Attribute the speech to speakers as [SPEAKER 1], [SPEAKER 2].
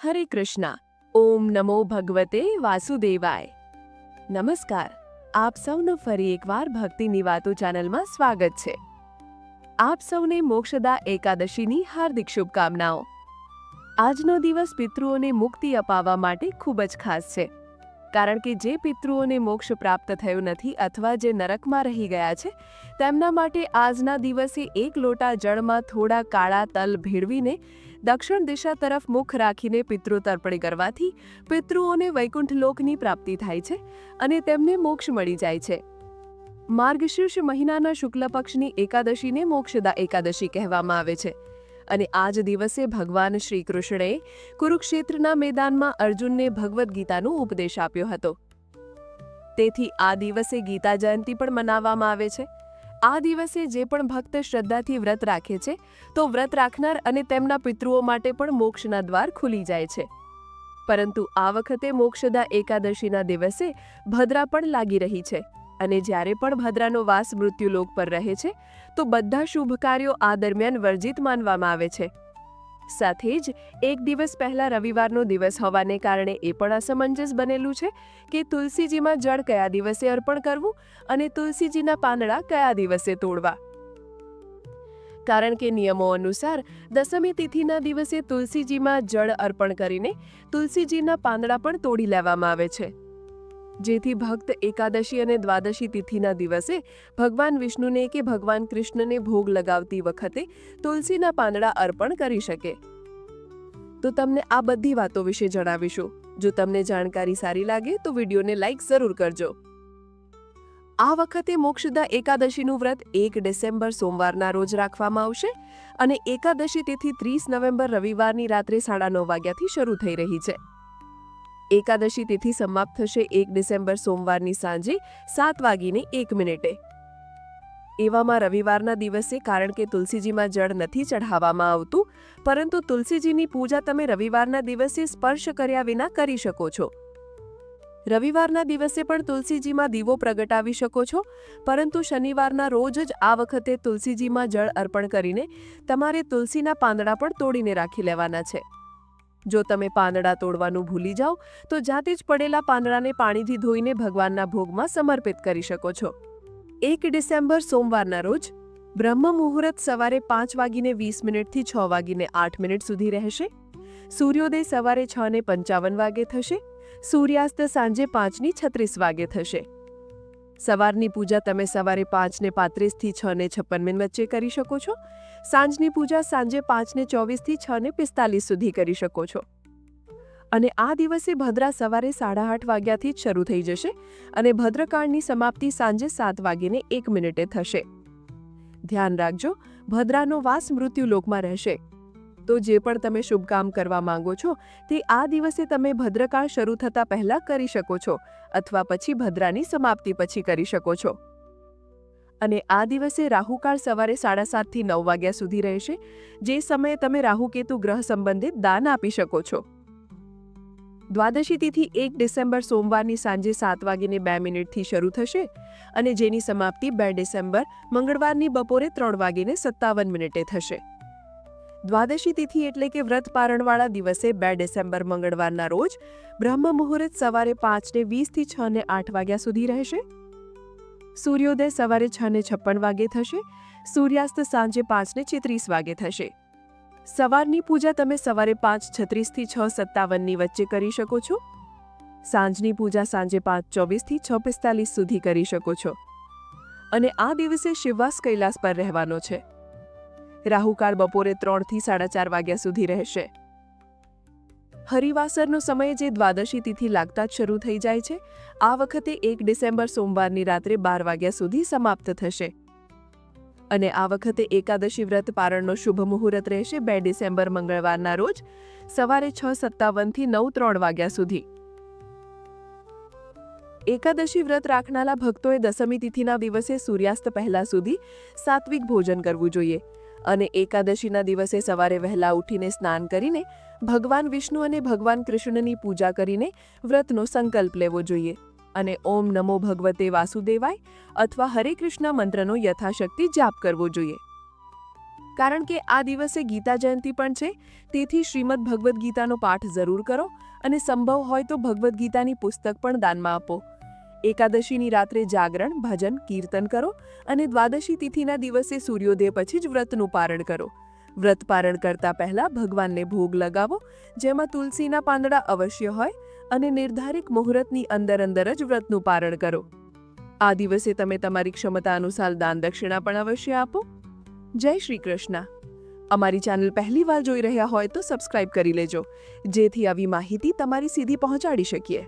[SPEAKER 1] હરે કૃષ્ણ. ઓમ નમો ભગવતે વાસુદેવાય. નમસ્કાર. આપ સૌનું ફરી એકવાર ભક્તિની વાતો ચેનલમાં સ્વાગત છે. આપ સૌને મોક્ષદા એકાદશીની હાર્દિક શુભકામનાઓ. આજનો દિવસ પિતૃઓને મુક્તિ અપાવવા માટે ખૂબ જ ખાસ છે, કારણ કે જે પિતૃઓને મોક્ષ પ્રાપ્ત થયો નથી અથવા જે નરકમાં રહી ગયા છે તેમના માટે આજના દિવસે એક લોટા જળમાં થોડા કાળા તલ ભેળવીને દક્ષિણ દિશા તરફ મુખ રાખીને પિતૃતર્પણ કરવાથી પિતૃઓને વૈકુંઠ લોકની પ્રાપ્તિ થાય છે અને તેમને મોક્ષ મળી જાય છે. માર્ગશીર્ષ મહિનાના શુક્લ પક્ષની એકાદશીને મોક્ષદા એકાદશી કહેવામાં આવે છે અને આ જ દિવસે ભગવાન શ્રી કૃષ્ણએ કુરુક્ષેત્રના મેદાનમાં અર્જુનને ભગવદ્ ગીતાનો ઉપદેશ આપ્યો હતો. તેથી આ દિવસે ગીતા જયંતિ પણ મનાવવામાં આવે છે. આ દિવસે જે પણ ભક્ત શ્રદ્ધાથી વ્રત રાખે છે તો વ્રત રાખનાર અને તેમના પિતૃઓ માટે પણ મોક્ષના દ્વાર ખુલી જાય છે. પરંતુ આ વખતે મોક્ષદા એકાદશીના દિવસે ભદ્રા પણ લાગી રહી છે અને જ્યારે પણ ભદ્રાનો વાસ મૃત્યુલોક પર રહે છે તો બધા શુભ કાર્યો આ દરમિયાન વર્જિત માનવામાં આવે છે. સાથે જ એક દિવસ પહેલા રવિવારનો દિવસ હોવાને કારણે એ પણ અસમંજસ બનેલું છે કે તુલસીજીમાં જળ કયા દિવસે અર્પણ કરવું અને તુલસીજીના પાંદડા કયા દિવસે તોડવા. કારણ કે નિયમો અનુસાર દશમી તિથિના દિવસે તુલસીજીમાં જળ અર્પણ કરીને તુલસીજીના પાંદડા પણ તોડી લેવામાં આવે છે, જેથી ભક્ત એકાદશી અને દ્વાદશી તિથિના દિવસે ભગવાન વિષ્ણુને કે ભગવાન કૃષ્ણને ભોગ લગાવતી વખતે તુલસીના પાંદડા અર્પણ કરી શકે. તો તમને આ બધી વાતો વિશે જણાવીશું. જો તમને જાણકારી સારી લાગે તો વિડીયોને લાઈક જરૂર કરજો. આ વખતે મોક્ષદા એકાદશીનું વ્રત 1 ડિસેમ્બર સોમવારના રોજ રાખવામાં આવશે અને એકાદશી તિથિ 30 નવેમ્બર રવિવારની રાત્રે 9:30 વાગ્યાથી શરૂ થઈ રહી છે. એકાદશી તિથિ સમાપ્ત થશે 1 ડિસેમ્બર સોમવારની સાંજે 7:01. એવામાં રવિવારના દિવસે કારણ કે તુલસીજીમાં જળ નથી ચઢાવવામાં આવતું, પરંતુ તુલસીજીની પૂજા તમે રવિવારના દિવસે સ્પર્શ કર્યા વિના કરી શકો છો. રવિવારના દિવસે પણ તુલસીજીમાં દીવો પ્રગટાવી શકો છો, પરંતુ શનિવારના રોજ જ આ વખતે તુલસીજીમાં જળ અર્પણ કરીને તમારે તુલસીના પાંદડા પણ તોડીને રાખી લેવાના છે. જો તમે પાંદડા તોડવાનું ભૂલી જાઓ તો જાતે જ પડેલા પાંદડાને પાણીથી ધોઈને ભગવાનના ભોગમાં સમર્પિત કરી શકો છો. 1 ડિસેમ્બર સોમવારના રોજ બ્રહ્મ મુહૂર્ત સવારે 5:20 થી 6:08 સુધી રહેશે. સૂર્યોદય સવારે 6:55 વાગે થશે. સૂર્યાસ્ત સાંજે 5:36 વાગે થશે. સવારની પૂજા તમે સવારે 5:35 થી 6:56 વચ્ચે કરી શકો છો. સાંજની પૂજા સાંજે 5:24 થી 6:45 સુધી કરી શકો છો. અને આ દિવસે ભદ્રા સવારે 8:30 વાગ્યાથી જ શરૂ થઈ જશે અને ભદ્રકાળની સમાપ્તિ સાંજે 7:01 થશે. ધ્યાન રાખજો, ભદ્રાનો વાસ મૃત્યુલોકમાં રહેશે. તો જે પણ તમે શુભ કામ કરવા માંગો છો તે આ દિવસે તમે ભદ્રકાળ શરૂ થતા પહેલા કરી શકો છો અથવા પછી ભદ્રાની સમાપ્તિ પછી કરી શકો છો. અને આ દિવસે રાહુકાળ સવારે 7:30 થી 9 વાગ્યા સુધી રહેશે, જે સમયે તમે રાહુકેતુ ગ્રહ સંબંધિત દાન આપી શકો છો. દ્વાદશી તિથિ 1 ડિસેમ્બર સોમવારની સાંજે 7:02 થી શરૂ થશે અને જેની સમાપ્તિ 2 ડિસેમ્બર મંગળવારની બપોરે 3:57 થશે. દ્વાદશી તિથિ એટલે કે વ્રત પારણવાળા દિવસે 2 ડિસેમ્બર મંગળવારના રોજ બ્રહ્મ મુહૂર્ત સવારે 5:20 થી 6:08 વાગ્યા સુધી રહેશે. સૂર્યોદય સવારે 6:56 વાગે થશે. સૂર્યાસ્ત સાંજે 5:33 વાગે થશે. સવારની પૂજા તમે સવારે 5:36 થી 6:57 વચ્ચે કરી શકો છો. સાંજની પૂજા સાંજે 5:24 થી 6:45 સુધી કરી શકો છો. અને આ દિવસે શિવવાસ કૈલાસ પર રહેવાનો છે. રાહુકાળ બપોરે 3 થી 4:30 વાગ્યા સુધી રહેશે. હરિવાસરનો સમય જે દ્વાદશી તિથિ લાગતા જ શરૂ થઈ જાય છે, આ વખતે 1 ડિસેમ્બર સોમવારની રાત્રે 12 વાગ્યા સુધી સમાપ્ત થશે. અને આ વખતે એકાદશી વ્રત પારણનો શુભ મુહૂર્ત રહેશે 2 ડિસેમ્બર મંગળવારના રોજ સવારે 6:57 થી 9:03 વાગ્યા સુધી. એકાદશી વ્રત રાખનારા ભક્તોએ દશમી તિથિના દિવસે સૂર્યાસ્ત પહેલા સુધી સાત્વિક ભોજન કરવું જોઈએ અને એકાદશીના દિવસે સવારે વહેલા ઉઠીને સ્નાન કરીને ભગવાન વિષ્ણુ અને ભગવાન કૃષ્ણની પૂજા કરીને વ્રતનો સંકલ્પ લેવો જોઈએ અને ઓમ નમો ભગવતે વાસુદેવાય અથવા હરે કૃષ્ણ મંત્રનો યથાશક્તિ જાપ કરવો જોઈએ. કારણ કે આ દિવસે ગીતા જયંતિ પણ છે, તેથી શ્રીમદ ભગવદ્ ગીતાનો પાઠ જરૂર કરો અને સંભવ હોય તો ભગવદ્ ગીતાની પુસ્તક પણ દાનમાં આપો. એકાદશીની રાત્રે જાગરણ, ભજન, કીર્તન કરો અને દ્વાદશી તિથિના દિવસે સૂર્યોદય પછી જ વ્રતનું પારણ કરો. વ્રત પારણ કરતા પહેલા ભગવાનને ભોગ લગાવો, જેમાં તુલસીના પાંદડા અવશ્ય હોય, અને નિર્ધારિત મુહૂર્તની અંદર જ વ્રતનું પારણ કરો. આ દિવસે તમે તમારી ક્ષમતા અનુસાર દાન દક્ષિણા પણ અવશ્ય આપો. જય શ્રી કૃષ્ણ. અમારી ચેનલ પહેલી વાર જોઈ રહ્યા હોય તો સબસ્ક્રાઇબ કરી લેજો, જેથી આવી માહિતી તમારી સુધી પહોંચાડી શકીએ.